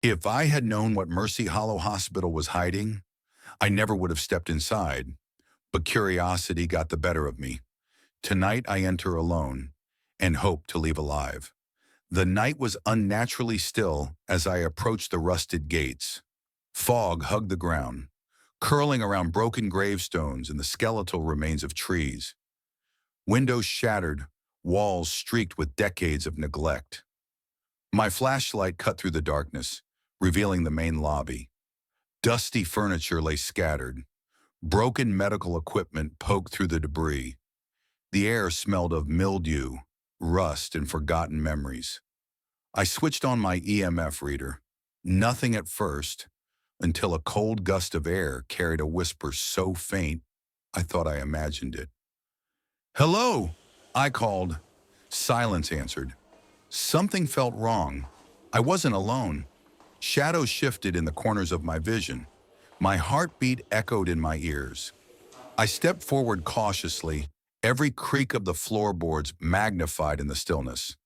If I had known what Mercy Hollow Hospital was hiding, I never would have stepped inside, but curiosity got the better of me. Tonight I enter alone and hope to leave alive. The night was unnaturally still as I approached the rusted gates. Fog hugged the ground, curling around broken gravestones and the skeletal remains of trees. Windows shattered, walls streaked with decades of neglect. My flashlight cut through the darkness, revealing the main lobby. Dusty furniture lay scattered. Broken medical equipment poked through the debris. The air smelled of mildew, rust, and forgotten memories. I switched on my EMF reader. Nothing at first, until a cold gust of air carried a whisper so faint I thought I imagined it. "Hello," I called. Silence answered. Something felt wrong. I wasn't alone. Shadows shifted in the corners of my vision. My heartbeat echoed in my ears. I stepped forward cautiously, every creak of the floorboards magnified in the stillness.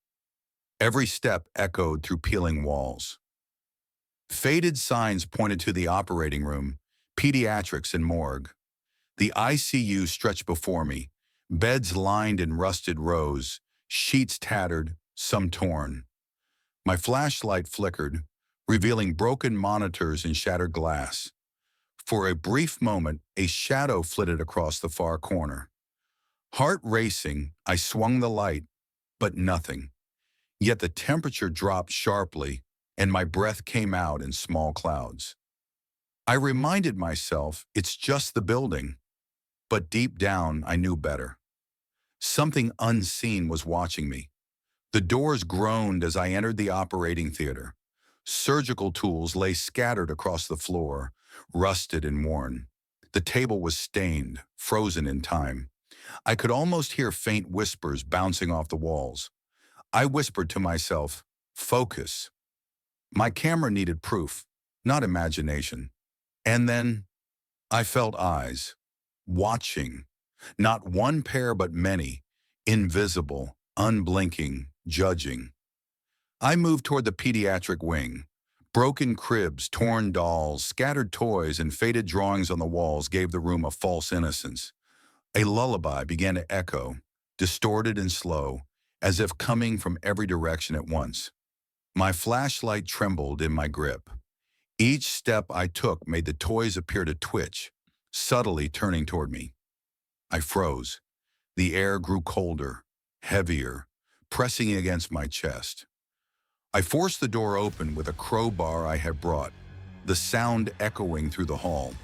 Every step echoed through peeling walls. Faded signs pointed to the operating room, pediatrics, and morgue. The ICU stretched before me, beds lined in rusted rows, sheets tattered, some torn. My flashlight flickered, revealing broken monitors and shattered glass. For a brief moment, a shadow flitted across the far corner. Heart racing, I swung the light, but nothing. Yet the temperature dropped sharply, and my breath came out in small clouds. I reminded myself it's just the building, but deep down I knew better. Something unseen was watching me. The doors groaned as I entered the operating theater. Surgical tools lay scattered across the floor, rusted and worn. The table was stained, frozen in time. I could almost hear faint whispers bouncing off the walls. I whispered to myself, "Focus." My camera needed proof, not imagination. And then I felt eyes, watching. Not one pair but many, invisible, unblinking, judging. I moved toward the pediatric wing. Broken cribs, torn dolls, scattered toys, and faded drawings on the walls gave the room a false innocence. A lullaby began to echo, distorted and slow, as if coming from every direction at once. My flashlight trembled in my grip. Each step I took made the toys appear to twitch, subtly turning toward me. I froze. The air grew colder, heavier, pressing against my chest. I forced the door open with a crowbar I had brought, the sound echoing through the hall.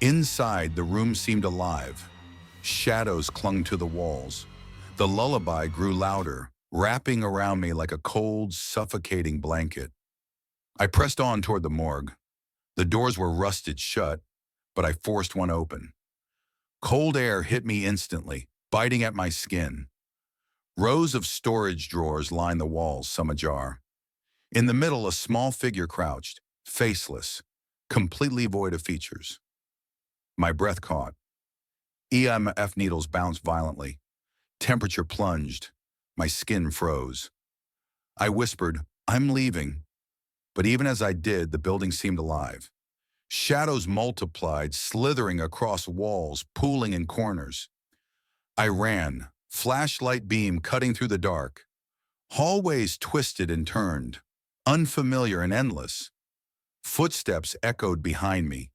Inside, the room seemed alive. Shadows clung to the walls. The lullaby grew louder, wrapping around me like a cold, suffocating blanket. I pressed on toward the morgue. The doors were rusted shut, but I forced one open. Cold air hit me instantly, biting at my skin. Rows of storage drawers lined the walls, some ajar. In the middle, a small figure crouched, faceless, completely void of features. My breath caught. EMF needles bounced violently. Temperature plunged. My skin froze. I whispered, "I'm leaving." But even as I did, the building seemed alive. Shadows multiplied, slithering across walls, pooling in corners. I ran, flashlight beam cutting through the dark. Hallways twisted and turned, unfamiliar and endless. Footsteps echoed behind me,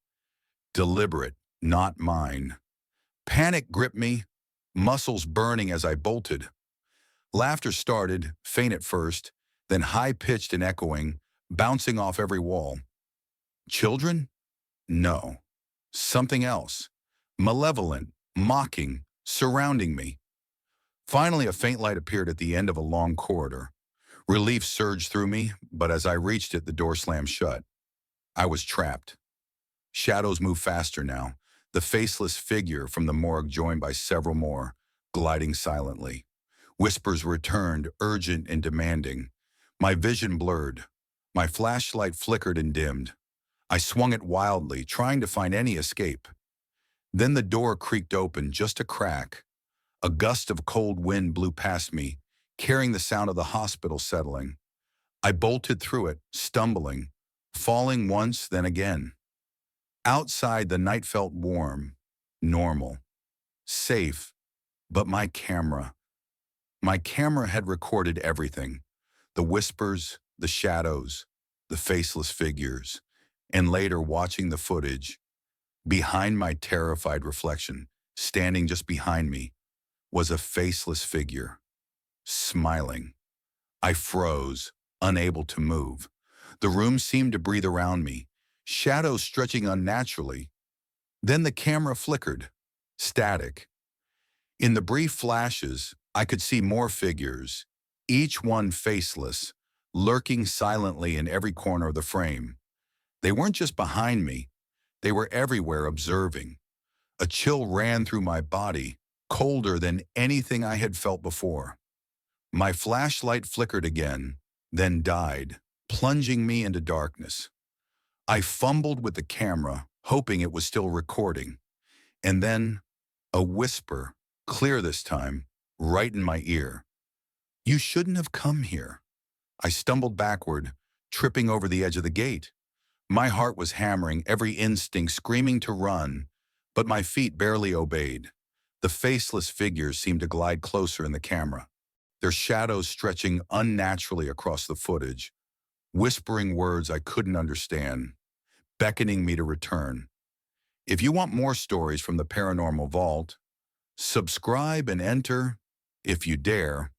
deliberate, not mine. Panic gripped me, muscles burning as I bolted. Laughter started, faint at first, then high-pitched and echoing, bouncing off every wall. Children? No. Something else. Malevolent, mocking, surrounding me. Finally, a faint light appeared at the end of a long corridor. Relief surged through me, but as I reached it, the door slammed shut. I was trapped. Shadows moved faster now, the faceless figure from the morgue joined by several more, gliding silently. Whispers returned, urgent and demanding. My vision blurred. My flashlight flickered and dimmed. I swung it wildly, trying to find any escape. Then the door creaked open, just a crack. A gust of cold wind blew past me, carrying the sound of the hospital settling. I bolted through it, stumbling, falling once, then again. Outside, the night felt warm, normal, safe, but my camera had recorded everything. The whispers, the shadows, the faceless figures, and later watching the footage, behind my terrified reflection, standing just behind me, was a faceless figure, smiling. I froze, unable to move. The room seemed to breathe around me, shadows stretching unnaturally. Then the camera flickered, static. In the brief flashes, I could see more figures, each one faceless, lurking silently in every corner of the frame. They weren't just behind me, they were everywhere observing. A chill ran through my body, colder than anything I had felt before. My flashlight flickered again, then died, plunging me into darkness. I fumbled with the camera, hoping it was still recording. And then, a whisper, clear this time, right in my ear. "You shouldn't have come here." I stumbled backward, tripping over the edge of the gate. My heart was hammering, every instinct screaming to run, but my feet barely obeyed. The faceless figures seemed to glide closer in the camera, their shadows stretching unnaturally across the footage, whispering words I couldn't understand, beckoning me to return. If you want more stories from the Paranormal Vault, subscribe and enter, if you dare,